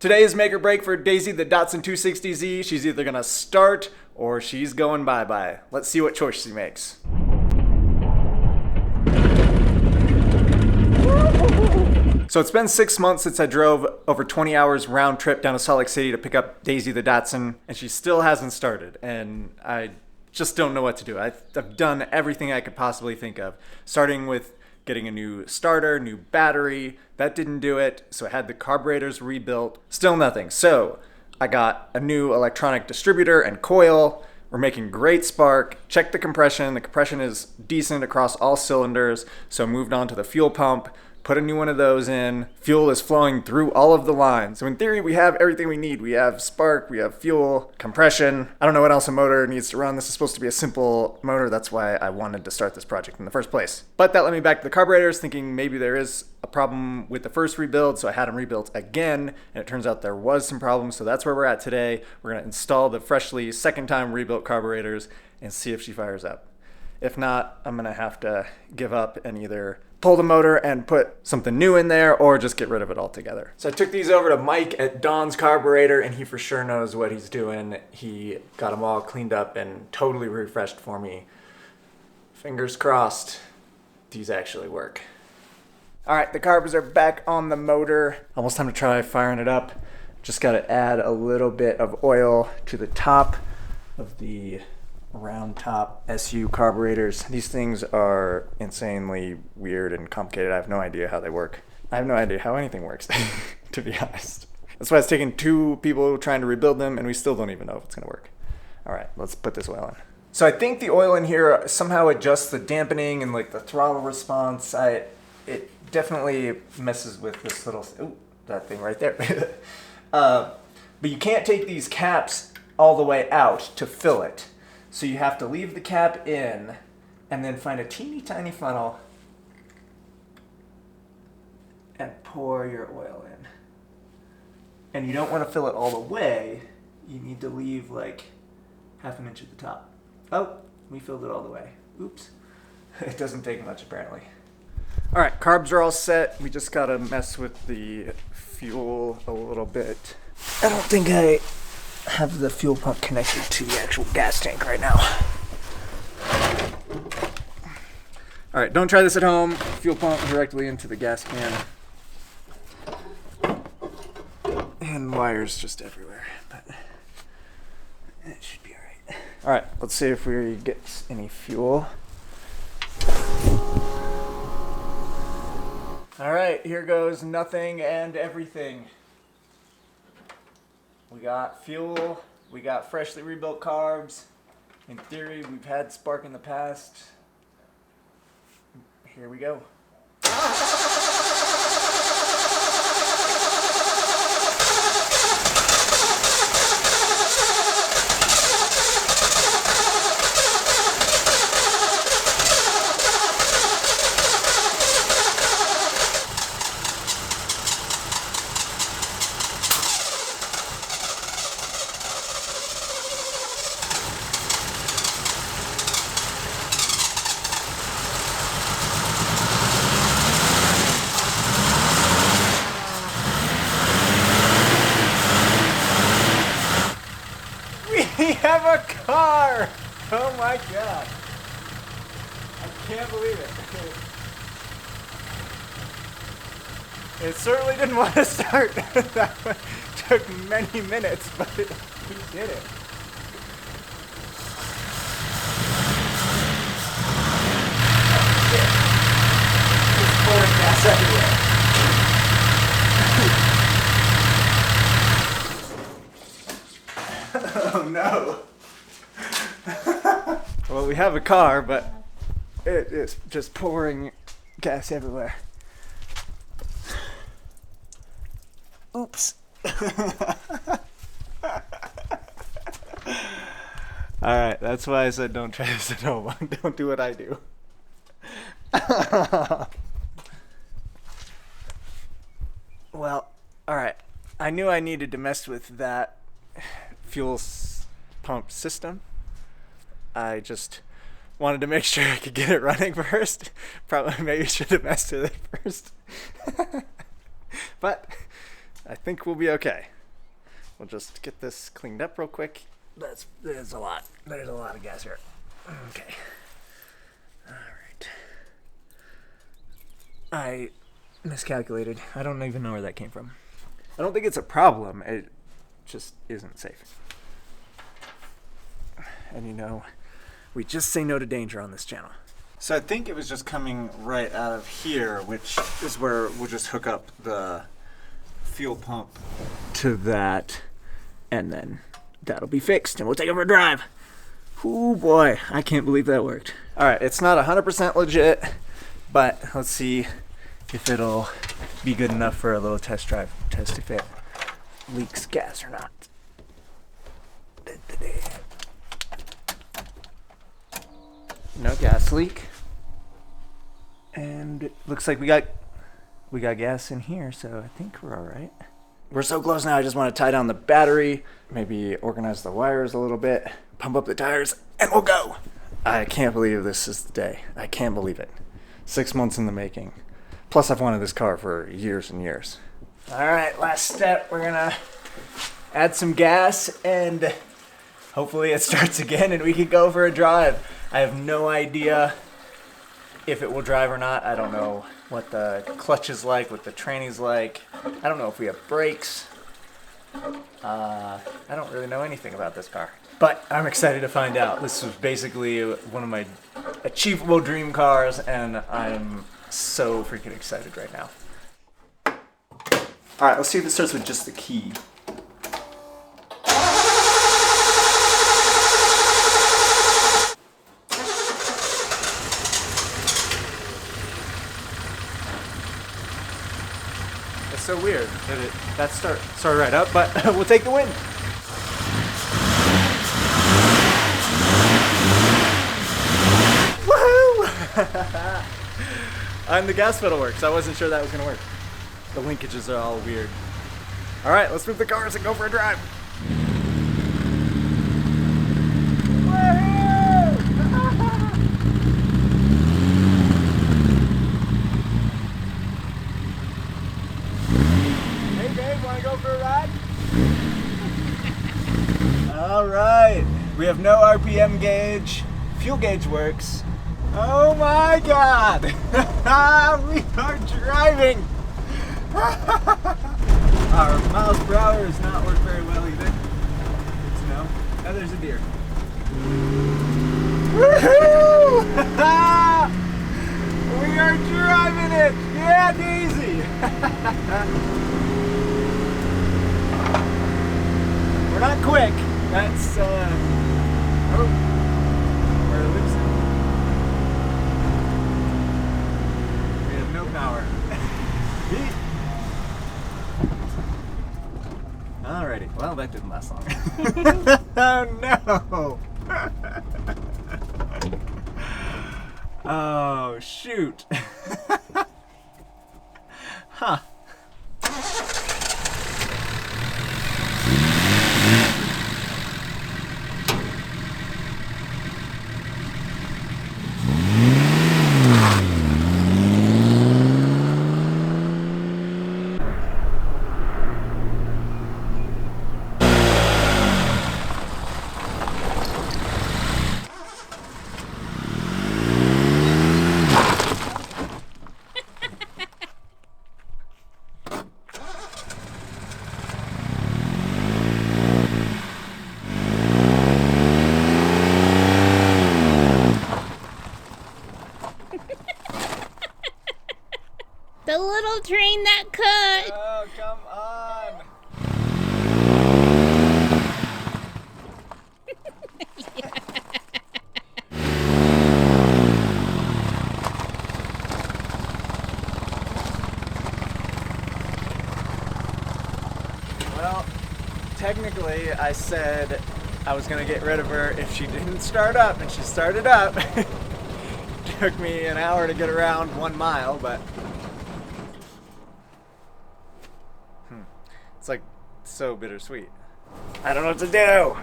Today is make or break for Daisy, the Datsun 260Z. She's either gonna start or she's going bye-bye. Let's see what choice she makes. So it's been 6 months since I drove over 20 hours round trip down to Salt Lake City to pick up Daisy the Datsun, and she still hasn't started, and I just don't know what to do. I've done everything I could possibly think of, starting with getting a new starter, new battery. That didn't do it, so I had the carburetors rebuilt. Still nothing. So I got a new electronic distributor and coil. We're making great spark. Checked the compression. The compression is decent across all cylinders, so I moved on to the fuel pump. Put a new one of those in. Fuel is flowing through all of the lines. So in theory, we have everything we need. We have spark, we have fuel, compression. I don't know what else a motor needs to run. This is supposed to be a simple motor. That's why I wanted to start this project in the first place. But that led me back to the carburetors, thinking maybe there is a problem with the first rebuild. So I had them rebuilt again, and it turns out there was some problems. So that's where we're at today. We're gonna install the freshly second time rebuilt carburetors and see if she fires up. If not, I'm gonna have to give up and either pull the motor and put something new in there or just get rid of it altogether. So I took these over to Mike at Dawn's Carburetor, and he for sure knows what he's doing. He got them all cleaned up and totally refreshed for me. Fingers crossed these actually work. All right, the carbs are back on the motor. Almost time to try firing it up. Just got to add a little bit of oil to the top of the round top SU carburetors. These things are insanely weird and complicated. I have no idea how they work. I have no idea how anything works, to be honest. That's why it's taken 2 people trying to rebuild them, and we still don't even know if it's gonna work. All right, let's put this oil in. So I think the oil in here somehow adjusts the dampening and like the throttle response. It definitely messes with this little, ooh, that thing right there. But you can't take these caps all the way out to fill it. So you have to leave the cap in and then find a teeny tiny funnel and pour your oil in. And you don't want to fill it all the way. You need to leave like half an inch at the top. Oh, we filled it all the way. Oops. It doesn't take much apparently. All right, carbs are all set. We just gotta mess with the fuel a little bit. I don't think I have the fuel pump connected to the actual gas tank right now. All right, don't try this at home. Fuel pump directly into the gas can. And wires just everywhere, but it should be all right. All right, let's see if we get any fuel. All right, here goes nothing and everything. We got fuel, we got freshly rebuilt carbs. In theory, we've had spark in the past. Here we go. We have a car! Oh my god. I can't believe it. It certainly didn't want to start. That one took many minutes, but we did it. Just pouring gas everywhere. Oh no. Well, we have a car, but it is just pouring gas everywhere. Oops. Alright, that's why I said don't try this at home. Don't do what I do. Well, alright. I knew I needed to mess with that fuel pump system. I just wanted to make sure I could get it running first. Probably maybe should have messed with it first. But I think we'll be okay. We'll just get this cleaned up real quick. There's a lot. There's a lot of gas here. Okay. All right. I miscalculated. I don't even know where that came from. I don't think it's a problem. It just isn't safe. And you know, we just say no to danger on this channel. So I think it was just coming right out of here, which is where we'll just hook up the fuel pump to that, and then that'll be fixed, and we'll take it for a drive. Oh boy, I can't believe that worked. All right, it's not 100% legit, but let's see if it'll be good enough for a little test drive. Test if it leaks gas or not. No gas leak. And it looks like we got gas in here, so I think we're all right. We're so close now, I just want to tie down the battery, maybe organize the wires a little bit, pump up the tires, and we'll go. I can't believe this is the day. I can't believe it. 6 months in the making. Plus, I've wanted this car for years and years. All right, last step. We're gonna add some gas, and hopefully it starts again, and we can go for a drive. I have no idea if it will drive or not. I don't know what the clutch is like, what the training's like. I don't know if we have brakes. I don't really know anything about this car. But I'm excited to find out. This was basically one of my achievable dream cars, and I'm so freaking excited right now. All right, let's see if it starts with just the key. It's so weird that started right up, but we'll take the win. Woohoo! And the gas pedal works. I wasn't sure that was gonna work. The linkages are all weird. All right, let's move the cars and go for a drive. Hey babe, wanna go for a ride? All right, we have no RPM gauge. Fuel gauge works. Oh my God! We are driving! Our miles per hour does not work very well either. Good to know. Oh, there's a deer. Woohoo! We are driving it! Yeah, Daisy! We're not quick. That's, oh, we're losing. We have no power. Alrighty, well that didn't last long. Oh no! Oh shoot! Huh. The little train that could. Oh, come on! Well, technically, I said I was gonna get rid of her if she didn't start up, and she started up. Took me an hour to get around 1 mile, but it's like so bittersweet. I don't know what to do.